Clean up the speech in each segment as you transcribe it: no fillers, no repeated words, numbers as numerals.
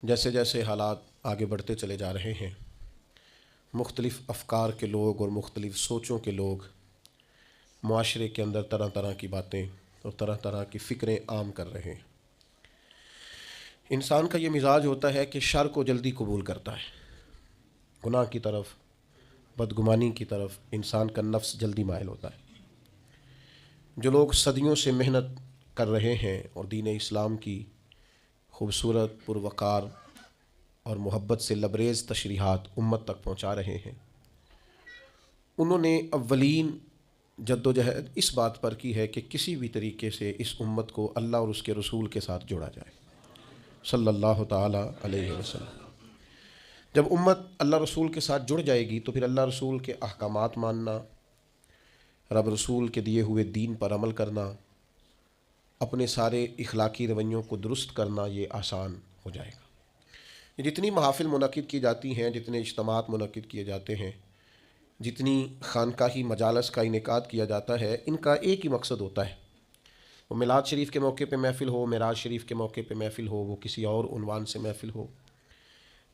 جیسے جیسے حالات آگے بڑھتے چلے جا رہے ہیں، مختلف افکار کے لوگ اور مختلف سوچوں کے لوگ معاشرے کے اندر طرح طرح کی باتیں اور طرح طرح کی فکریں عام کر رہے ہیں۔ انسان کا یہ مزاج ہوتا ہے کہ شر کو جلدی قبول کرتا ہے، گناہ کی طرف، بدگمانی کی طرف انسان کا نفس جلدی مائل ہوتا ہے۔ جو لوگ صدیوں سے محنت کر رہے ہیں اور دین اسلام کی خوبصورت پروقار اور محبت سے لبریز تشریحات امت تک پہنچا رہے ہیں، انہوں نے اولین جد و جہد اس بات پر کی ہے کہ کسی بھی طریقے سے اس امت کو اللہ اور اس کے رسول کے ساتھ جوڑا جائے صلی اللہ تعالیٰ علیہ وسلم۔ جب امت اللہ رسول کے ساتھ جڑ جائے گی تو پھر اللہ رسول کے احکامات ماننا، رب رسول کے دیے ہوئے دین پر عمل کرنا، اپنے سارے اخلاقی رویوں کو درست کرنا یہ آسان ہو جائے گا۔ یہ جتنی محافل منعقد کی جاتی ہیں، جتنے اجتماعات منعقد کیے جاتے ہیں، جتنی خانقاہی مجالس کا انعقاد کیا جاتا ہے، ان کا ایک ہی مقصد ہوتا ہے۔ وہ میلاد شریف کے موقع پہ محفل ہو، معراج شریف کے موقع پہ محفل ہو، وہ کسی اور عنوان سے محفل ہو،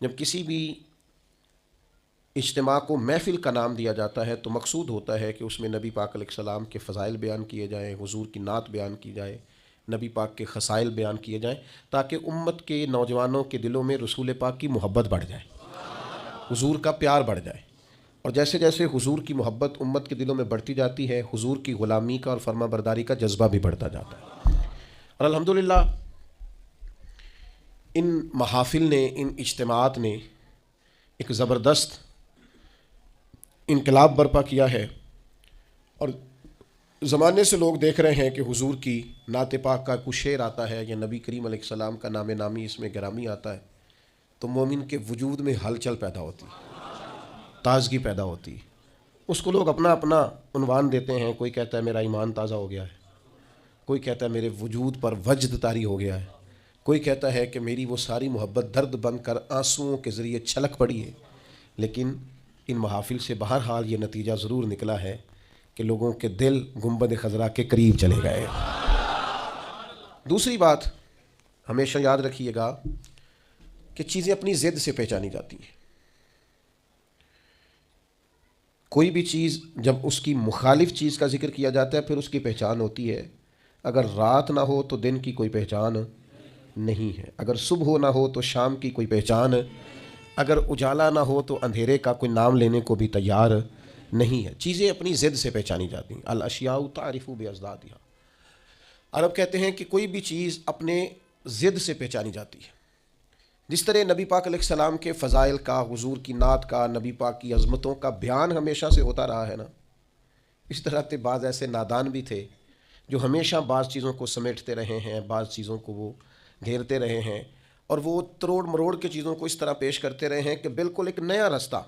جب کسی بھی اجتماع کو محفل کا نام دیا جاتا ہے تو مقصود ہوتا ہے کہ اس میں نبی پاک علیہ السلام کے فضائل بیان کیے جائیں، حضور کی نعت بیان کی جائے، نبی پاک کے خصائل بیان کیے جائیں، تاکہ امت کے نوجوانوں کے دلوں میں رسول پاک کی محبت بڑھ جائے، حضور کا پیار بڑھ جائے۔ اور جیسے جیسے حضور کی محبت امت کے دلوں میں بڑھتی جاتی ہے، حضور کی غلامی کا اور فرما برداری کا جذبہ بھی بڑھتا جاتا ہے۔ اور الحمدللہ ان محافل نے، ان اجتماعات نے ایک زبردست انقلاب برپا کیا ہے، اور زمانے سے لوگ دیکھ رہے ہیں کہ حضور کی نعت پاک کا کچھ شعر آتا ہے یا نبی کریم علیہ السلام کا نام نامی اس میں گرامی آتا ہے تو مومن کے وجود میں ہلچل پیدا ہوتی، تازگی پیدا ہوتی۔ اس کو لوگ اپنا اپنا عنوان دیتے ہیں، کوئی کہتا ہے میرا ایمان تازہ ہو گیا ہے، کوئی کہتا ہے میرے وجود پر وجد طاری ہو گیا ہے، کوئی کہتا ہے کہ میری وہ ساری محبت درد بن کر آنسوؤں کے ذریعے چھلک پڑی ہے۔ لیکن ان محافل سے بہرحال یہ نتیجہ ضرور نکلا ہے کہ لوگوں کے دل گنبد خضرا کے قریب چلے گئے۔ دوسری بات ہمیشہ یاد رکھیے گا کہ چیزیں اپنی ضد سے پہچانی جاتی ہیں۔ کوئی بھی چیز جب اس کی مخالف چیز کا ذکر کیا جاتا ہے پھر اس کی پہچان ہوتی ہے۔ اگر رات نہ ہو تو دن کی کوئی پہچان نہیں ہے، اگر صبح نہ ہو تو شام کی کوئی پہچان، اگر اجالا نہ ہو تو اندھیرے کا کوئی نام لینے کو بھی تیار نہیں ہے۔ چیزیں اپنی ضد سے پہچانی جاتی ہیں۔ الاشیاء تعرف باضدادها۔ عرب کہتے ہیں کہ کوئی بھی چیز اپنے ضد سے پہچانی جاتی ہے۔ جس طرح نبی پاک علیہ السلام کے فضائل کا، حضور کی نعت کا، نبی پاک کی عظمتوں کا بیان ہمیشہ سے ہوتا رہا ہے نا، اس طرح کے بعض ایسے نادان بھی تھے جو ہمیشہ بعض چیزوں کو سمیٹتے رہے ہیں، بعض چیزوں کو وہ گھیرتے رہے ہیں، اور وہ تروڑ مروڑ کے چیزوں کو اس طرح پیش کرتے رہے ہیں کہ بالکل ایک نیا راستہ